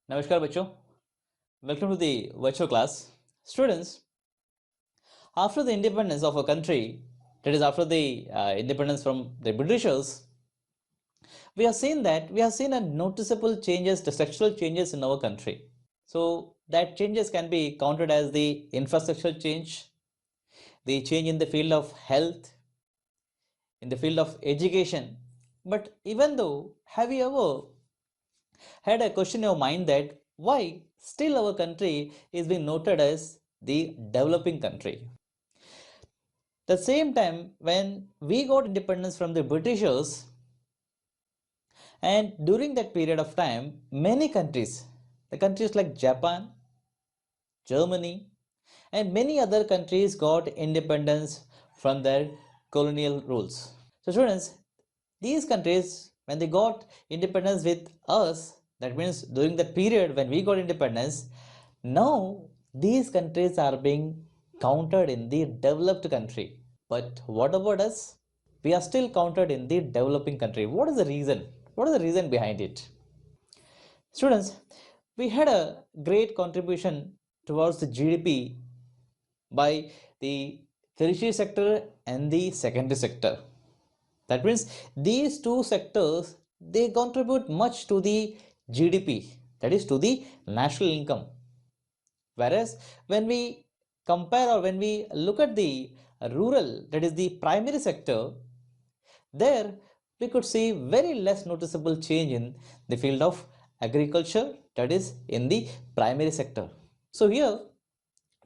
नमस्कार बच्चों, welcome to the virtual class. Students, after the independence of a country, that is after the independence from the Britishers, we have seen a noticeable changes, the structural changes in our country. So that changes can be counted as the infrastructure change, the change in the field of health, in the field of education. But even though, have you ever had a question in your mind that why still our country is being noted as the developing country? The same time when we got independence from the Britishers, and during that period of time, many countries, the countries like Japan, Germany, and many other countries got independence from their colonial rules. So students, these countries, when they got independence with us, that means during the period when we got independence, now these countries are being counted in the developed country. But what about us? We are still counted in the developing country. What is the reason? What is the reason behind it? Students, we had a great contribution towards the GDP by the tertiary sector and the secondary sector. That means these two sectors, they contribute much to the GDP, that is to the national income. Whereas when we compare or when we look at the rural, that is the primary sector, there we could see very less noticeable change in the field of agriculture, that is in the primary sector. So here,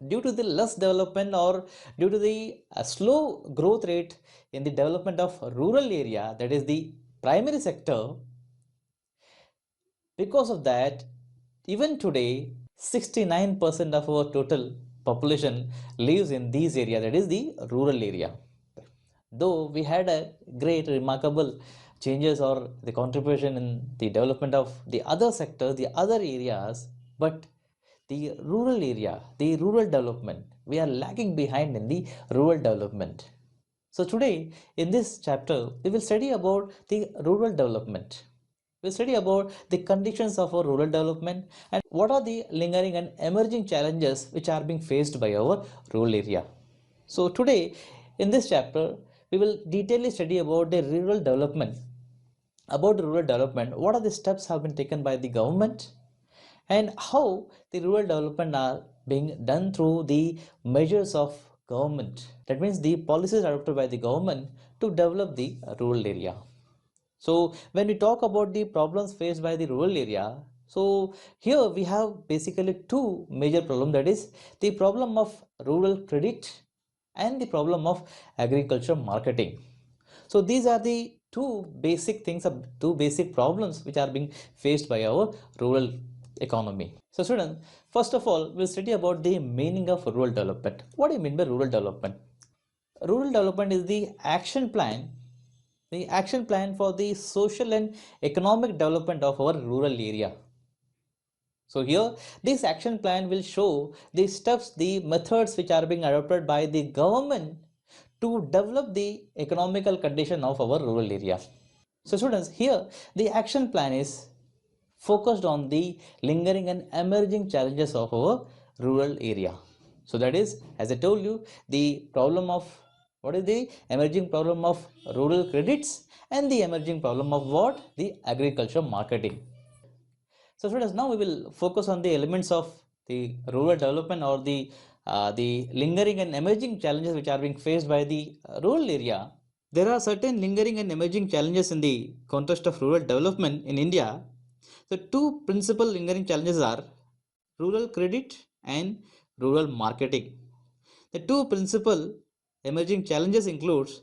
due to the less development or due to the slow growth rate in the development of rural area, that is the primary sector, because of that, even today, 69% of our total population lives in these areas, that is the rural area. Though we had a great, remarkable changes or the contribution in the development of the other sectors, the other areas, but the rural area, the rural development, we are lagging behind in the rural development. So today, in this chapter, we will study about the rural development. We'll study about the conditions of our rural development and what are the lingering and emerging challenges which are being faced by our rural area. So today, in this chapter, we will detailedly study about the rural development. About rural development, what are the steps have been taken by the government and how the rural development are being done through the measures of government. That means the policies adopted by the government to develop the rural area. So when we talk about the problems faced by the rural area, so here we have basically two major problems, that is the problem of rural credit and the problem of agriculture marketing. So these are the two basic things, two basic problems which are being faced by our rural economy. So students, first of all, we'll study about the meaning of rural development. What do you mean by rural development? Rural development is the action plan for the social and economic development of our rural area. So here, this action plan will show the steps, the methods which are being adopted by the government to develop the economical condition of our rural area. So students, here the action plan is focused on the lingering and emerging challenges of our rural area. So that is, as I told you, the problem of what is the emerging problem of rural credits and the emerging problem of what? The agriculture marketing. So students, now we will focus on the elements of the rural development or the lingering and emerging challenges which are being faced by the rural area. There are certain lingering and emerging challenges in the context of rural development in India. The two principal lingering challenges are rural credit and rural marketing. The two principal emerging challenges includes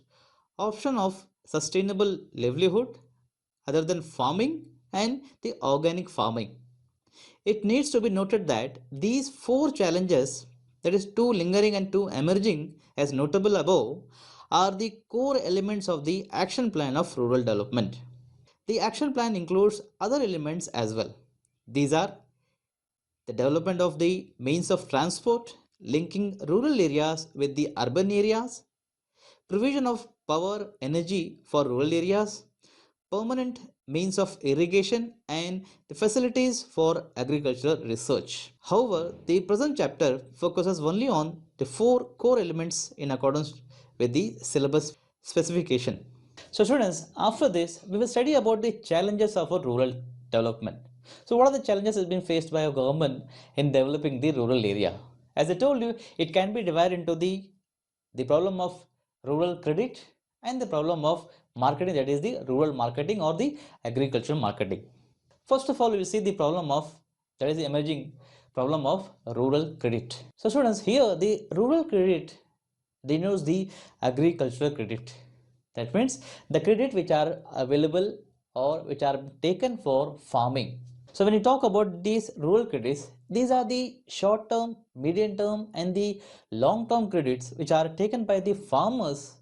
option of sustainable livelihood other than farming and the organic farming. It needs to be noted that these four challenges, that is two lingering and two emerging as notable above, are the core elements of the action plan of rural development. The action plan includes other elements as well. These are the development of the means of transport linking rural areas with the urban areas, provision of power energy for rural areas, permanent means of irrigation and the facilities for agricultural research. However, the present chapter focuses only on the four core elements in accordance with the syllabus specification. So students, after this, we will study about the challenges of a rural development. So what are the challenges that have been faced by a government in developing the rural area? As I told you, it can be divided into the problem of rural credit and the problem of marketing, that is the rural marketing or the agricultural marketing. First of all, we will see the problem of, that is the emerging problem of rural credit. So students, here the rural credit denotes the agricultural credit. That means the credit which are available or which are taken for farming. So when you talk about these rural credits, these are the short term, medium term and the long term credits which are taken by the farmers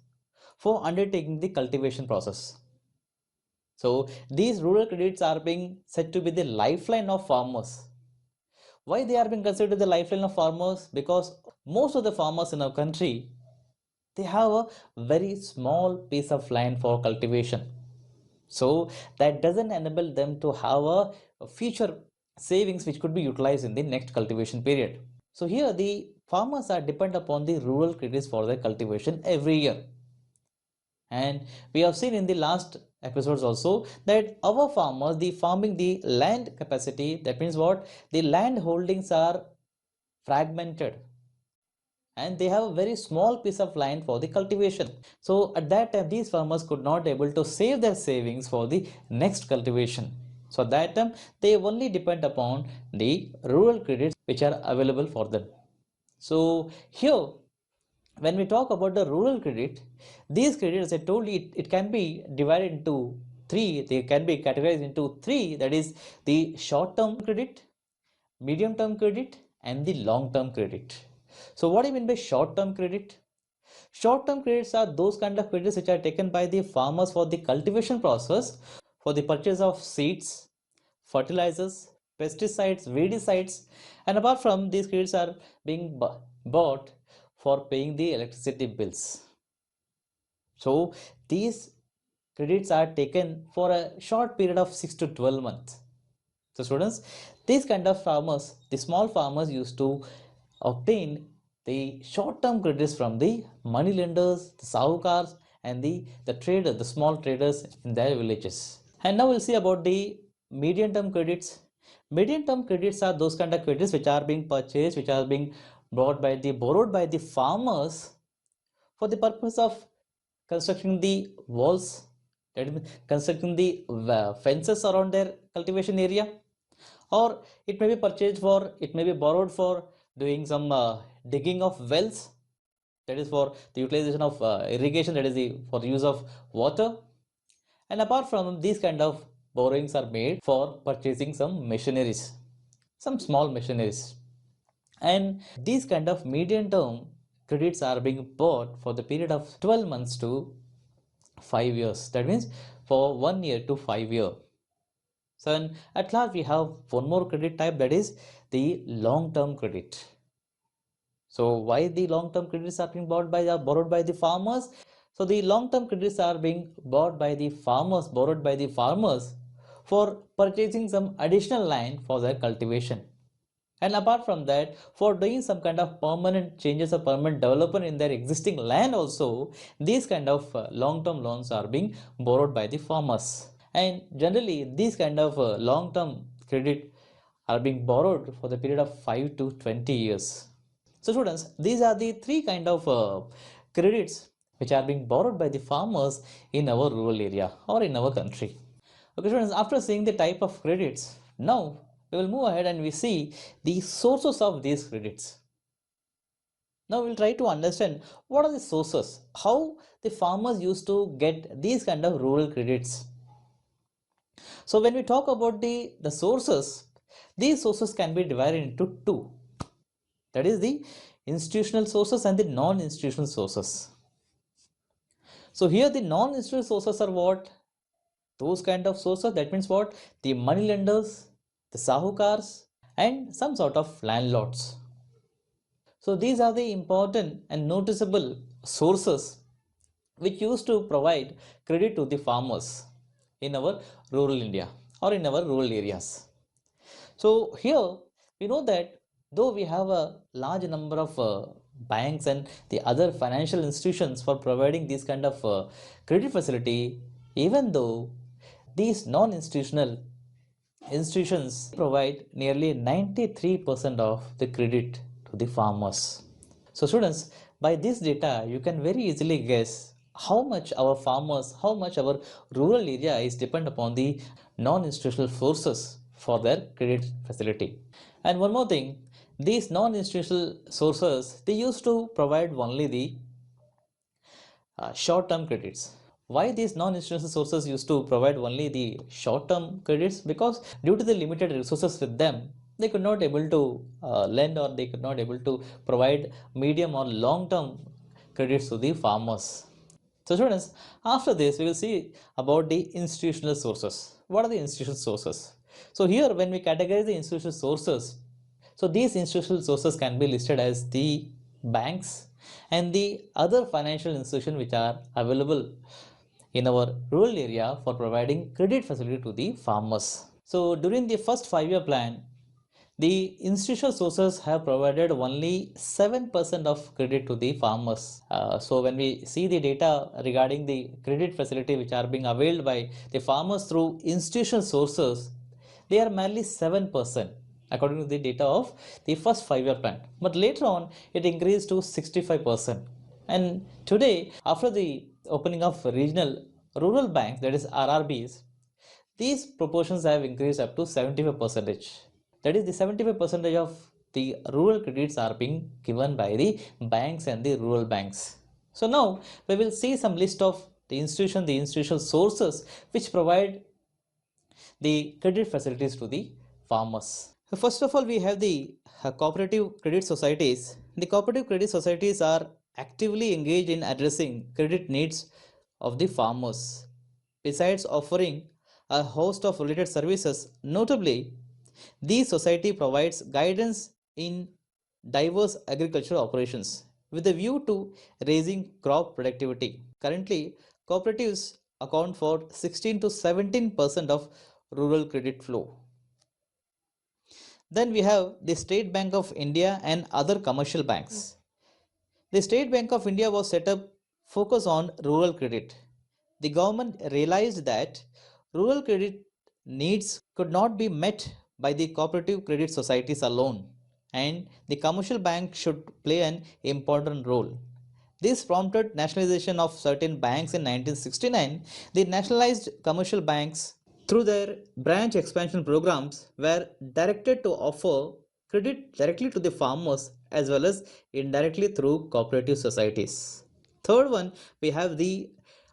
for undertaking the cultivation process. So these rural credits are being said to be the lifeline of farmers. Why they are being considered the lifeline of farmers? Because most of the farmers in our country, they have a very small piece of land for cultivation. So that doesn't enable them to have a future savings which could be utilized in the next cultivation period. So here the farmers are dependent upon the rural credits for their cultivation every year. And we have seen in the last episodes also that our farmers, the farming, the land capacity, that means what, the land holdings are fragmented and they have a very small piece of land for the cultivation. So at that time these farmers could not able to save their savings for the next cultivation. So at that time they only depend upon the rural credits which are available for them. So here when we talk about the rural credit, these credits, I told you, it can be divided into three. They can be categorized into three. That is the short-term credit, medium-term credit, and the long-term credit. So what do you mean by short-term credit? Short-term credits are those kind of credits which are taken by the farmers for the cultivation process, for the purchase of seeds, fertilizers, pesticides, weedicides, and apart from these credits are being bought for paying the electricity bills. So these credits are taken for a short period of 6 to 12 months. So students, these kind of farmers, the small farmers used to obtain the short-term credits from the money lenders, the sahukars, and the traders, the small traders in their villages. And now we'll see about the medium-term credits. Medium-term credits are those kind of credits which are being purchased, which are being borrowed by the farmers for the purpose of constructing the walls, constructing the fences around their cultivation area, or it may be purchased for, it may be borrowed for doing some digging of wells, that is for the utilization of irrigation, that is the for the use of water. And apart from these kind of borrowings are made for purchasing some machineries, some small machineries. And these kind of medium term credits are being bought for the period of 12 months to 5 years. That means for 1 year to 5 year. So at last we have one more credit type, that is the long term credit. So why the long term credits are being borrowed by the farmers? So the long term credits are being borrowed by the farmers for purchasing some additional land for their cultivation. And apart from that, for doing some kind of permanent changes or permanent development in their existing land also, these kind of long-term loans are being borrowed by the farmers. And generally, these kind of long-term credit are being borrowed for the period of 5 to 20 years. So students, these are the three kind of credits which are being borrowed by the farmers in our rural area or in our country. Okay, students, after seeing the type of credits, now we will move ahead and we see the sources of these credits. Now we'll try to understand what are the sources, how the farmers used to get these kind of rural credits. So when we talk about the sources, these sources can be divided into two. That is the institutional sources and the non-institutional sources. So here the non-institutional sources are what? Those kind of sources, that means what? The money lenders, the sahukars, and some sort of landlords. So these are the important and noticeable sources which used to provide credit to the farmers. in our rural India or in our rural areas. So here we know that though we have a large number of banks and the other financial institutions for providing this kind of credit facility, even though these non-institutional institutions provide nearly 93% of the credit to the farmers. So students, by this data, you can very easily guess how much our farmers, how much our rural area is dependent upon the non-institutional sources for their credit facility. And one more thing, these non-institutional sources, they used to provide only the short-term credits. Why these non-institutional sources used to provide only the short-term credits? Because due to the limited resources with them, they could not able to lend, or they could not able to provide medium or long-term credits to the farmers. So students, after this we will see about the institutional sources. What are the institutional sources? So here when we categorize the institutional sources, so these institutional sources can be listed as the banks and the other financial institutions which are available in our rural area for providing credit facility to the farmers. So during the first 5-year plan, the institutional sources have provided only 7% of credit to the farmers. So when we see the data regarding the credit facility which are being availed by the farmers through institutional sources, they are merely 7% according to the data of the first 5-year plan. But later on, it increased to 65%. And today, after the opening of regional rural banks, that is RRBs, these proportions have increased up to 75%. That is, the 75% of the rural credits are being given by the banks and the rural banks. So now we will see some list of the institutional sources which provide the credit facilities to the farmers. First of all, we have the cooperative credit societies. The cooperative credit societies are actively engaged in addressing credit needs of the farmers. Besides offering a host of related services, notably, this society provides guidance in diverse agricultural operations with a view to raising crop productivity. Currently, cooperatives account for 16 to 17% of rural credit flow. Then we have the State Bank of India and other commercial banks. The State Bank of India was set up focus on rural credit. The government realized that rural credit needs could not be met by the cooperative credit societies alone, and the commercial bank should play an important role. This prompted nationalization of certain banks in 1969. The nationalized commercial banks, through their branch expansion programs, were directed to offer credit directly to the farmers as well as indirectly through cooperative societies. Third one, we have the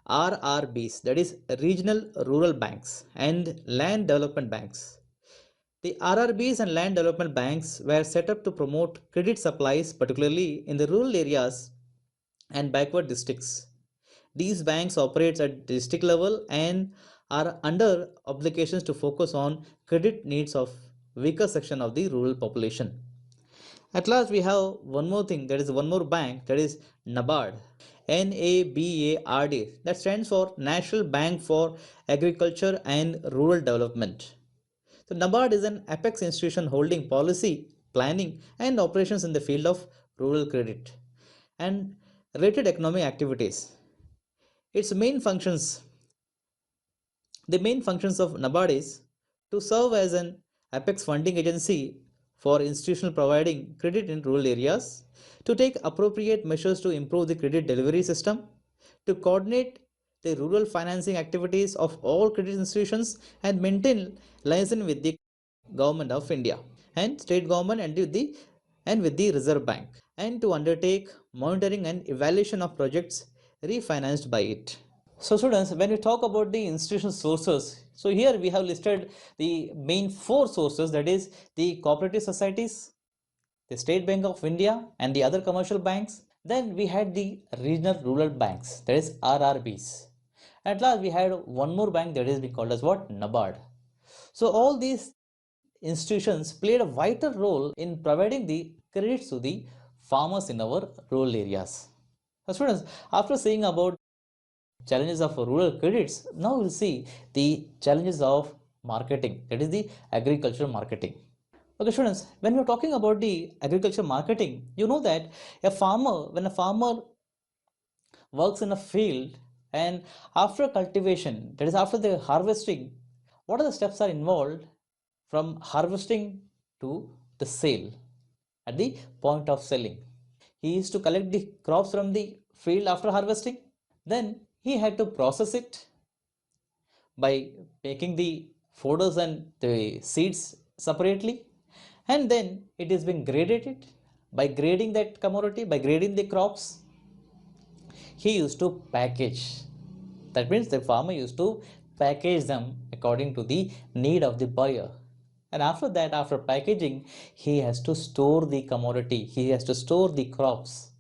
RRBs, that is regional rural banks and land development banks. The RRBs and land development banks were set up to promote credit supplies, particularly in the rural areas and backward districts. These banks operate at district level and are under obligations to focus on credit needs of weaker section of the rural population. At last, we have one more thing, that is one more bank, that is NABARD. NABARD, that stands for National Bank for Agriculture and Rural Development. So NABARD is an apex institution holding policy, planning, and operations in the field of rural credit and related economic activities. Its main functions, the main functions of NABARD is to serve as an apex funding agency for institutional providing credit in rural areas, to take appropriate measures to improve the credit delivery system, to coordinate the rural financing activities of all credit institutions and maintain liaison with the government of India and state government and with the Reserve Bank, and to undertake monitoring and evaluation of projects refinanced by it. So students, when we talk about the institutional sources, so here we have listed the main four sources, that is the cooperative societies, the State Bank of India and the other commercial banks. Then we had the regional rural banks, that is RRBs. At last we had one more bank that is being called as what? NABARD. So all these institutions played a vital role in providing the credits to the farmers in our rural areas. So students, after seeing about challenges of rural credits, now we'll see the challenges of marketing, that is the agricultural marketing. Okay, students, when we're talking about the agriculture marketing, you know that when a farmer works in a field and after cultivation, that is after the harvesting, what are the steps are involved from harvesting to the sale at the point of selling? He used to collect the crops from the field after harvesting. Then he had to process it by making the fodders and the seeds separately. And then it is being graded. By grading that commodity, by grading the crops, he used to package. That means the farmer used to package them according to the need of the buyer. And after that, after packaging, he has to store the commodity, he has to store the crops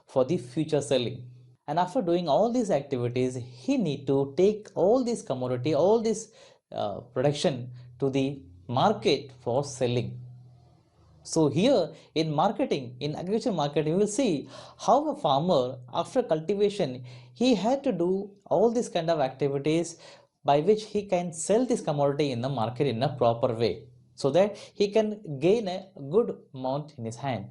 for the future selling. And after doing all these activities, he need to take all this commodity, all this production to the market for selling. So here in marketing, in agriculture marketing, we will see how a farmer after cultivation, he had to do all these kind of activities by which he can sell this commodity in the market in a proper way so that he can gain a good amount in his hand.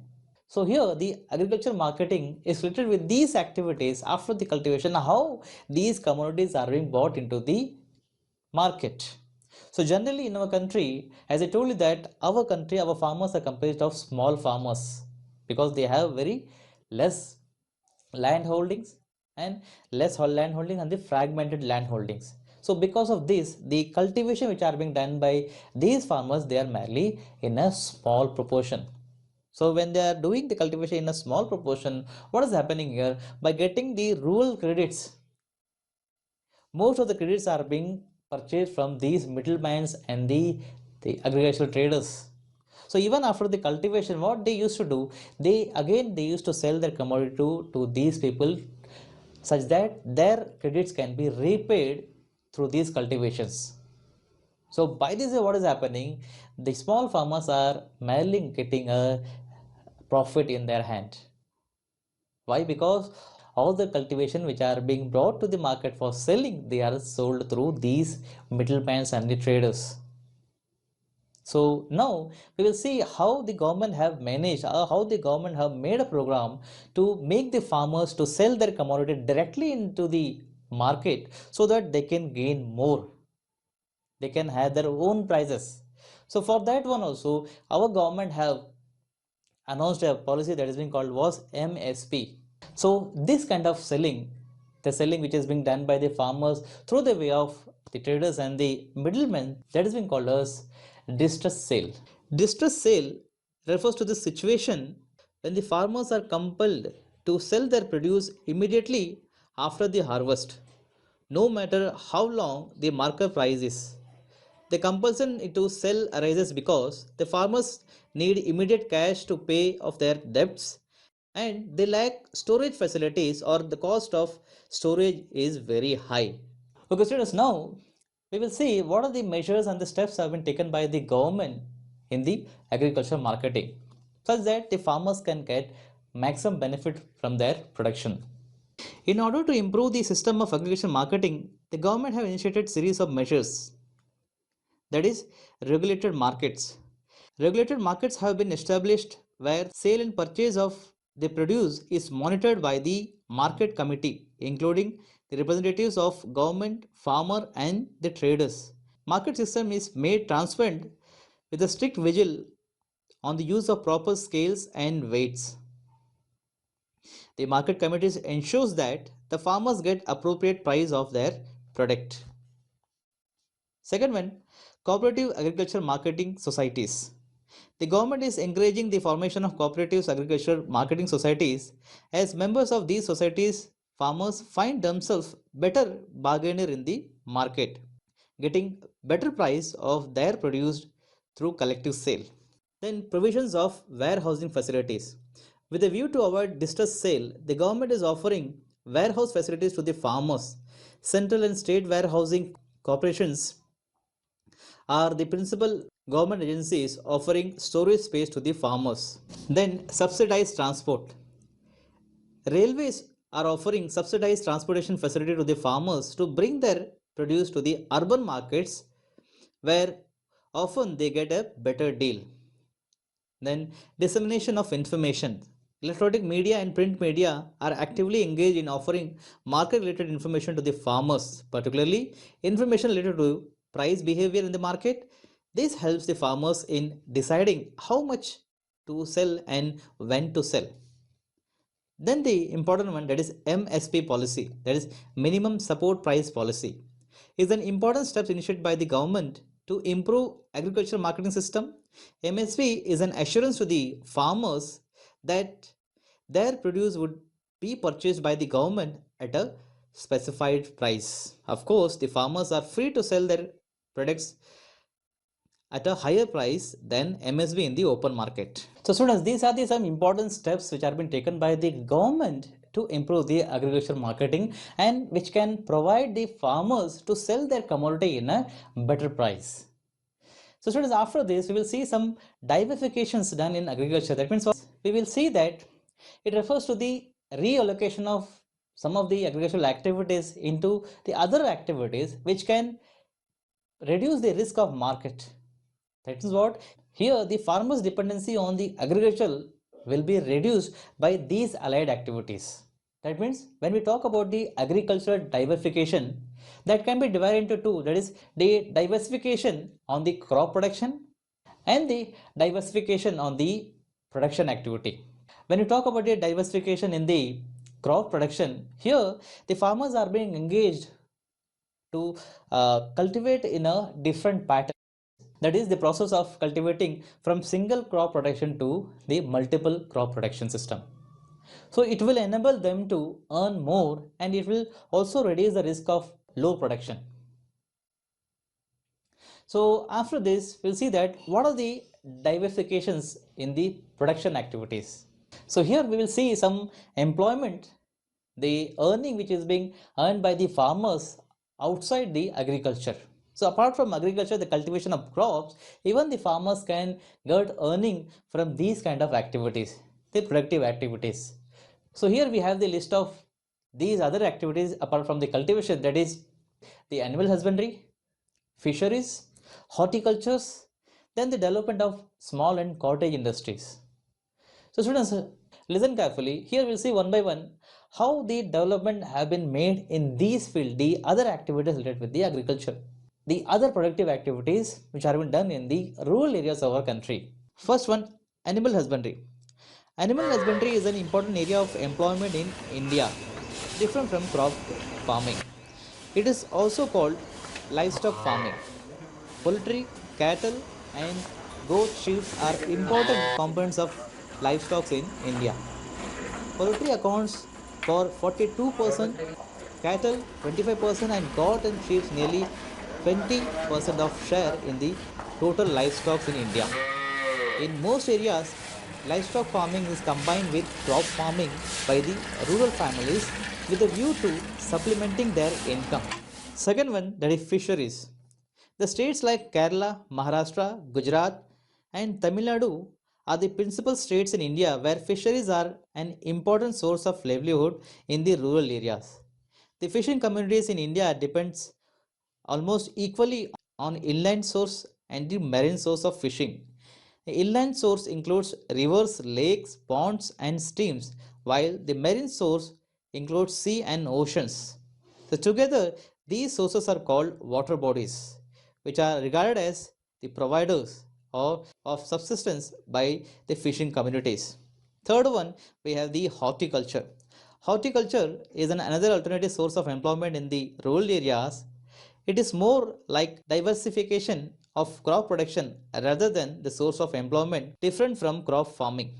So here the agriculture marketing is related with these activities after the cultivation, how these commodities are being bought into the market. So generally in our country, as I told you that our country, our farmers are composed of small farmers because they have very less land holdings and less land holding and the fragmented land holdings. So because of this, the cultivation which are being done by these farmers, they are merely in a small proportion. So when they are doing the cultivation in a small proportion, what is happening here? By getting the rural credits, most of the credits are being purchased from these middlemen and the agricultural traders. So even after the cultivation, what they used to do, they used to sell their commodity to these people such that their credits can be repaid through these cultivations. So by this what is happening, the small farmers are merely getting a profit in their hand. Why? Because all the cultivation which are being brought to the market for selling, they are sold through these middlemen and the traders. So now we will see how the government have managed, how the government have made a program to make the farmers to sell their commodity directly into the market so that they can gain more. They can have their own prices. So for that one also, our government have announced a policy that is being called was MSP. So this kind of selling, the selling which is being done by the farmers through the way of the traders and the middlemen, that is being called as distress sale. Distress sale refers to the situation when the farmers are compelled to sell their produce immediately after the harvest, no matter how long the market price is. The compulsion to sell arises because the farmers need immediate cash to pay off their debts and they lack storage facilities or the cost of storage is very high. Okay, students, now we will see what are the measures and the steps have been taken by the government in the agriculture marketing such that the farmers can get maximum benefit from their production. In order to improve the system of agriculture marketing, the government have initiated series of measures, that is regulated markets. Regulated markets have been established where sale and purchase of the produce is monitored by the market committee, including the representatives of government, farmer, and the traders. Market system is made transparent with a strict vigil on the use of proper scales and weights. The market committees ensures that the farmers get appropriate price of their product. Second one, cooperative agriculture marketing societies. The government is encouraging the formation of cooperative agriculture marketing societies. As members of these societies, farmers find themselves better bargainer in the market, getting better price of their produce through collective sale. Then provisions of warehousing facilities. With a view to avoid distress sale, the government is offering warehouse facilities to the farmers. Central and state warehousing corporations are the principal government agencies offering storage space to the farmers. Then subsidized transport. Railways are offering subsidized transportation facility to the farmers to bring their produce to the urban markets where often they get a better deal. Then dissemination of information. Electronic media and print media are actively engaged in offering market related information to the farmers, particularly information related to price behavior in the market. This helps the farmers in deciding how much to sell and when to sell. Then the important one, that is MSP policy, that is minimum support price policy, is an important step initiated by the government to improve agricultural marketing system. MSP is an assurance to the farmers that their produce would be purchased by the government at a specified price. Of course, the farmers are free to sell their products at a higher price than MSP in the open market. So students, these are some important steps which are being taken by the government to improve the agriculture marketing and which can provide the farmers to sell their commodity in a better price. So students, after this, we will see some diversifications done in agriculture. That means we will see that it refers to the reallocation of some of the agricultural activities into the other activities which can reduce the risk of market. That is what here the farmer's dependency on the agriculture will be reduced by these allied activities. That means when we talk about the agricultural diversification, that can be divided into two, that is the diversification on the crop production and the diversification on the production activity. When you talk about the diversification in the crop production, here the farmers are being engaged to cultivate in a different pattern. That is the process of cultivating from single crop production to the multiple crop production system. So it will enable them to earn more and it will also reduce the risk of low production. So after this, we'll see that what are the diversifications in the production activities. So here we will see some employment, the earning which is being earned by the farmers outside the agriculture. So apart from agriculture, the cultivation of crops, even the farmers can get earning from these kind of activities, the productive activities. So here we have the list of these other activities apart from the cultivation, that is the animal husbandry, fisheries, horticultures, then the development of small and cottage industries. So students, listen carefully. Here we'll see one by one how the development have been made in these fields, the other activities related with the agriculture, the other productive activities which have been done in the rural areas of our country. First one, animal husbandry. Animal husbandry is an important area of employment in India, different from crop farming. It is also called livestock farming. Poultry, cattle, and goat sheep are important components of livestock in India. Poultry accounts for 42%, cattle 25%, and goat and sheep nearly 20% of share in the total livestock in India. In most areas, livestock farming is combined with crop farming by the rural families with a view to supplementing their income. Second one, that is fisheries. The states like Kerala, Maharashtra, Gujarat, and Tamil Nadu are the principal states in India where fisheries are an important source of livelihood in the rural areas. The fishing communities in India depends almost equally on inland source and the marine source of fishing. The inland source includes rivers, lakes, ponds, and streams, while the marine source includes sea and oceans. So together, these sources are called water bodies, which are regarded as the providers of subsistence by the fishing communities. Third one, we have the horticulture. Horticulture is another alternative source of employment in the rural areas. It is more like diversification of crop production rather than the source of employment different from crop farming.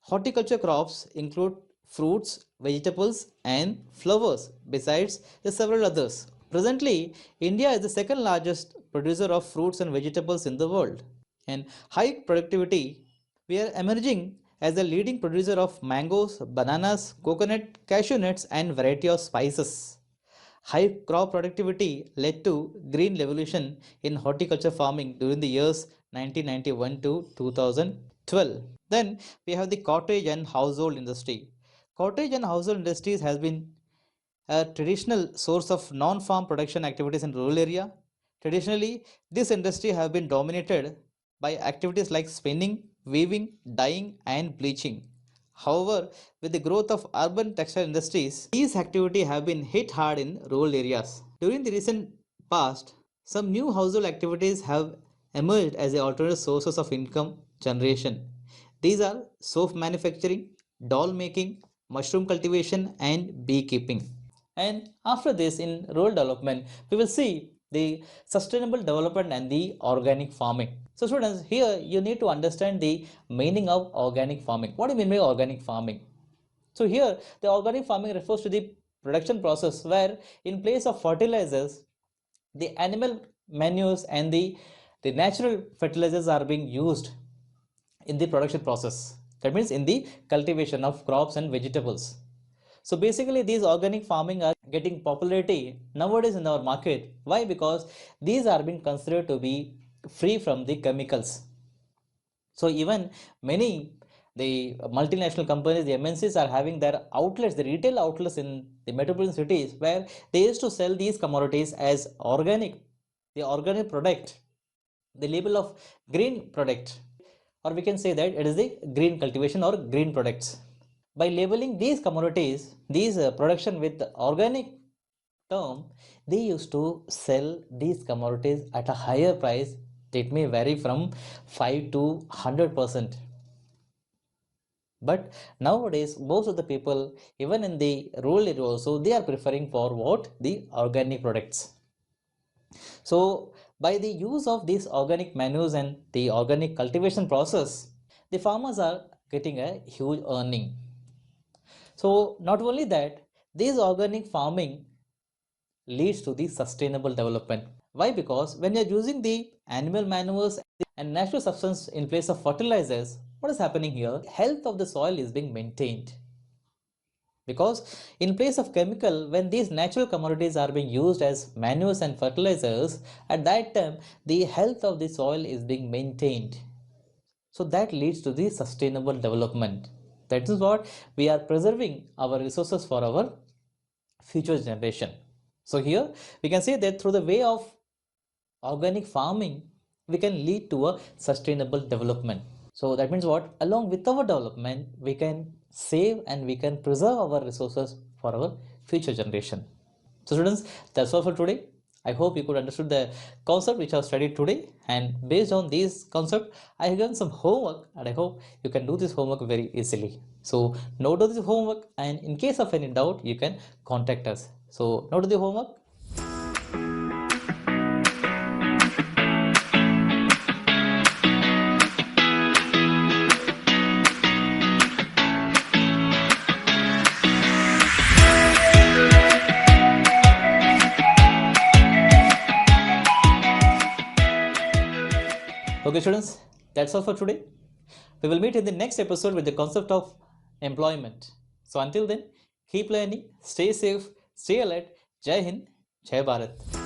Horticulture crops include fruits, vegetables, and flowers, besides the several others. Presently, India is the second largest producer of fruits and vegetables in the world. And high productivity, we are emerging as the leading producer of mangoes, bananas, coconut, cashew nuts, and variety of spices. High crop productivity led to green revolution in horticulture farming during the years 1991 to 2012. Then we have the cottage and household industry. Cottage and household industries has been a traditional source of non-farm production activities in rural area. Traditionally, this industry have been dominated by activities like spinning, weaving, dyeing, and bleaching. However, with the growth of urban textile industries, these activities have been hit hard in rural areas. During the recent past, some new household activities have emerged as the alternative sources of income generation. These are soap manufacturing, doll making, mushroom cultivation, and beekeeping. And after this, in rural development, we will see the sustainable development and the organic farming. So students, here you need to understand the meaning of organic farming. What do you mean by organic farming? So here, the organic farming refers to the production process where in place of fertilizers, the animal manures and the natural fertilizers are being used in the production process. That means in the cultivation of crops and vegetables. So basically these organic farming are getting popularity nowadays in our market. Why? Because these are being considered to be free from the chemicals. So even many the multinational companies, the MNCs are having their outlets, the retail outlets in the metropolitan cities where they used to sell these commodities as organic, the organic product, the label of green product, or we can say that it is the green cultivation or green products. By labeling these commodities, these production with the organic term, they used to sell these commodities at a higher price. It may vary from 5 to 100%. But nowadays, most of the people, even in the rural area also, they are preferring for what? The organic products. So by the use of these organic manures and the organic cultivation process, the farmers are getting a huge earning. So not only that, this organic farming leads to the sustainable development. Why? Because when you're using the animal manures and natural substance in place of fertilizers, what is happening here? Health of the soil is being maintained. Because in place of chemical, when these natural commodities are being used as manures and fertilizers, at that time the health of the soil is being maintained. So that leads to the sustainable development. That is what we are preserving our resources for our future generation. So here we can say that through the way of organic farming, we can lead to a sustainable development. So that means what? Along with our development, we can save and we can preserve our resources for our future generation. So students, that's all for today. I hope you could understood the concept which I have studied today, and based on these concept, I have given some homework and I hope you can do this homework very easily. So note down this homework, and in case of any doubt, you can contact us. So note the homework. Okay students, that's all for today. We will meet in the next episode with the concept of employment. So until then, keep learning, stay safe, stay alert. Jai Hind, Jai Bharat.